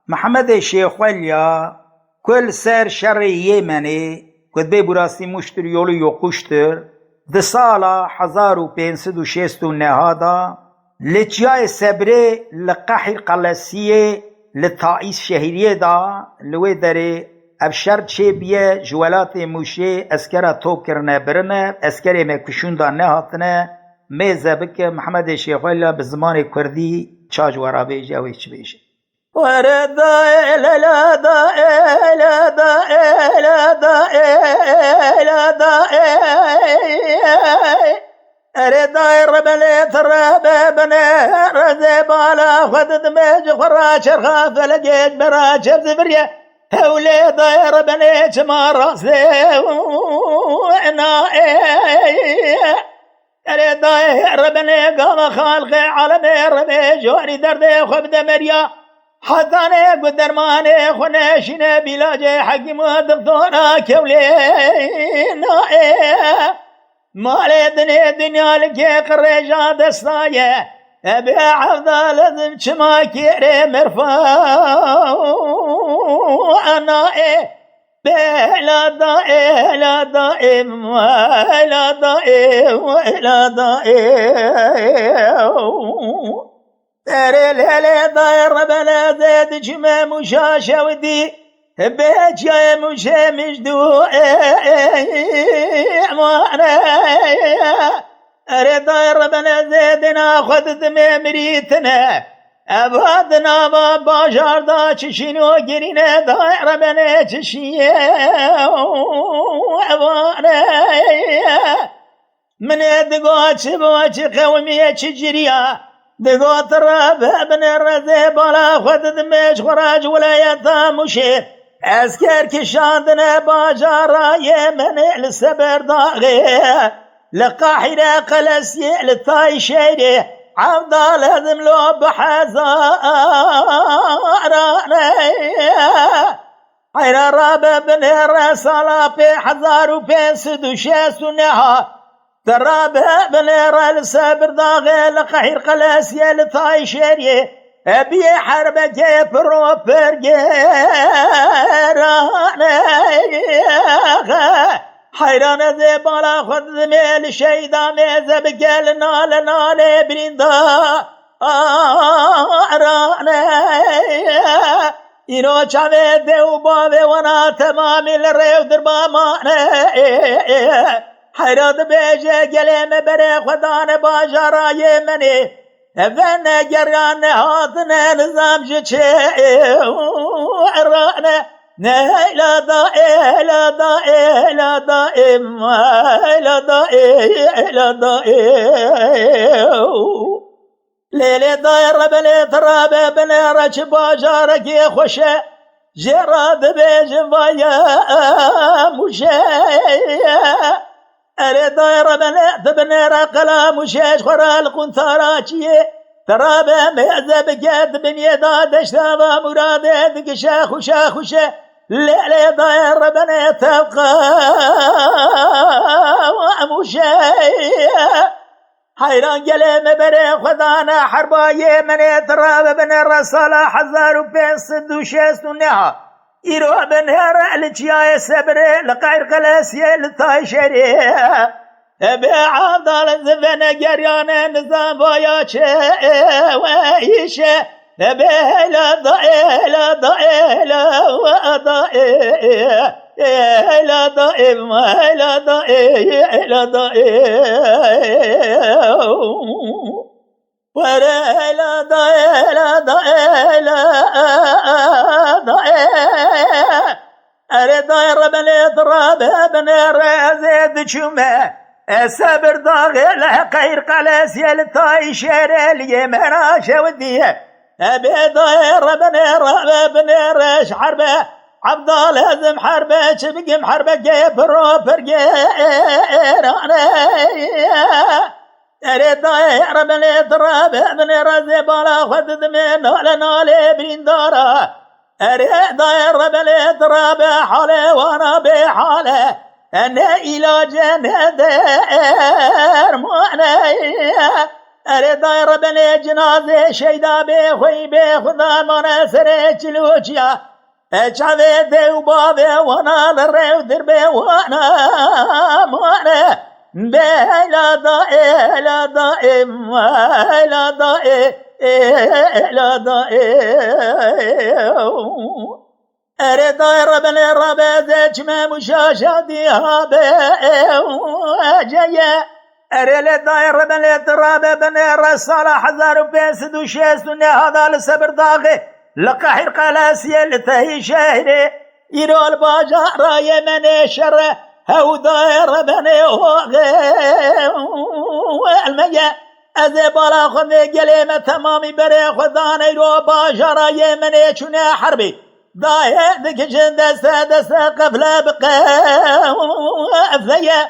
محمد شیخ ولیا کل سر شر یمنی کد به براستی مشتری یولو یوکوشتر ده سالا 1569 دا لجای سبره لقحر قلسیه لطائیس شهریه دا لوی داره افشار چه بیه جوالات موشه اسکرا توب کرنه برنه اسکری مکشون دا نهاتنه میزه بکه محمد شیخ ولیا به زمان کردی چاج ورا بیجه و ایچ بیجه ورد لا لا دا لا دا لا دا لا دا أردا ربنا تراب بنا رزبالا خدت مج خراج خاف لقيت براج زبريا أولاد ربنا جمار أنا أردا ربنا قام خالق عالم ربي جواري درد خبد مريا حتى قدر ماني خناشنا بلاج حكيم دكتورا كولينا مالي دنيا لكي قريجا دستايا ابي عفضا لازم شما كيري مرفا انا بلا دائم لا دائم ولا دائم ولا دائم تري ليلي داير ربنا زيد جمع مشاشة ودي بيت يا مشي مجدو وانا اري داير ربنا زيدنا خذ دمي مريتنا ابادنا بابا جاردا تشينو جرينا داير ربنا تشيه وانا من دقوات بوات قومي تجريا دقوت راب ابن الرزي بالا خذ دميش خراج ولاية مشير اسكر كشاندنا باجارا يمن السبر داغي لقاحرة قلسي للثاي شيري عبدا لازم لو بحزارنا حيرا راب ابن الرسالة في حزار وفي سدو شاس ونها تراب ابن السبر داغي لقاحر قلسي للثاي شيري ابي حربك بروبر جيرانا حيران ذي بالا خذ ميل شيدا ميزة بقلنا لنا لبرندا رانا إنو چاوه ديو باوه ونا تمام الريو دربامانا حيران بيجي قليم بري خدان باجارا يمني افنا جران هاتنا نظام جتشي وعرانا لا دائم لا دائم لا دائم لا دائم لا دائم ليلي داير ربني تراب بني رج باجارك يا خوشة جراد بيجبايا مشي أريد ربنا تبني رقلا مشيش خرال قنثاراتي ترابا ميزة بجد بني دادش ثابا مرادة دقشا خشا خشا ليلي داير ربنا تبقى ومشي حيران قلم بري خذانا حرباية من ترابا بني الرسالة حزار وبين صد وشيست ونها إيرو بنهر الجياي سبري لقير قلاسي للطايشري ابي عضل زفنا جريان نظام باياچه ويشه ابي لا ضئ لا ضئ لا وضئ لا ضئ لا ضئ لا ضئ ورا لا ضئ لا ضئ لا ضئ أريد ربنا ضرب ابن الرازد شمه السبر ضاغي له قير قلاسي للطايشير اليمن شوديه أبي ضاير ربنا رب ابن الرش حربه عبد لازم حربه شبقي محربه جيب روبر جيرانا أريد ضاير ربنا ضرب ابن الرازي بالا خذ دمين لنا لبرين دارا أريد ربنا ضرب حالي وانا بحاله أنا إلى جنة دار معنى اره دایر بنی جنازه شیدا به خوی به خدا من سر چلوچیا چاوه دیو باوه وانا لرو در به وانا مانه بلا دائه لا دائه لا دائه لا دائه اره دایر بنی ربه چمه مشاشدی ها به جایه اره لدایر بنی ترابه بنی رسال 1506 هذا لسبر داغه لقحر قلاسية لتهي شهره يرو الباجار يمني شره هو داير بني والمية أذي بالا خذي قليمة تمامي بري خذان يرو باجار يمني چونه حربي داير دكشن دستا قفله بقى أفيا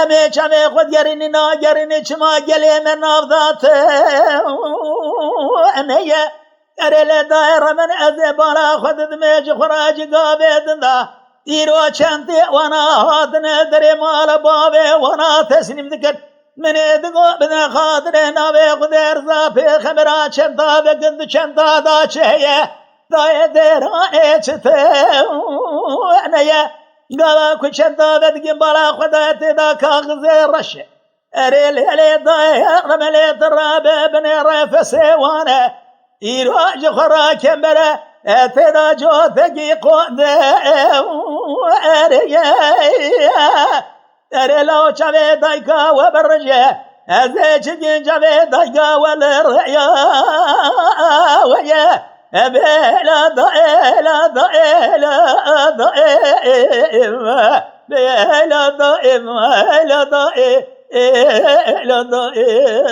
أمي چمي خذ يريني نا يريني چما قليمة نافذات أمية اره لدایر من از بالا خود دمیج خراج قابه دندا ایرو چنتی وانا هاتن در مال بابه وانا تسلیم دکت من دقو بدن خاطر ناوه خود ارزا پی خبرا چنتا بگند چنتا دا چهیه دای دیرانه چته انیه قالا کو چنتا بدگی بالا خود تدا کاغذ رشه اره لیلی دایر رملی ترابه بنی رفسه وانه ایراج خورا کمبره اتدا جوتگی قنده اره لاو چوه دایگا و برجه ازه چگین چوه دایگا و لریا ویه بلا دائه لا دائه لا دائه بلا دائه لا دائه لا دائه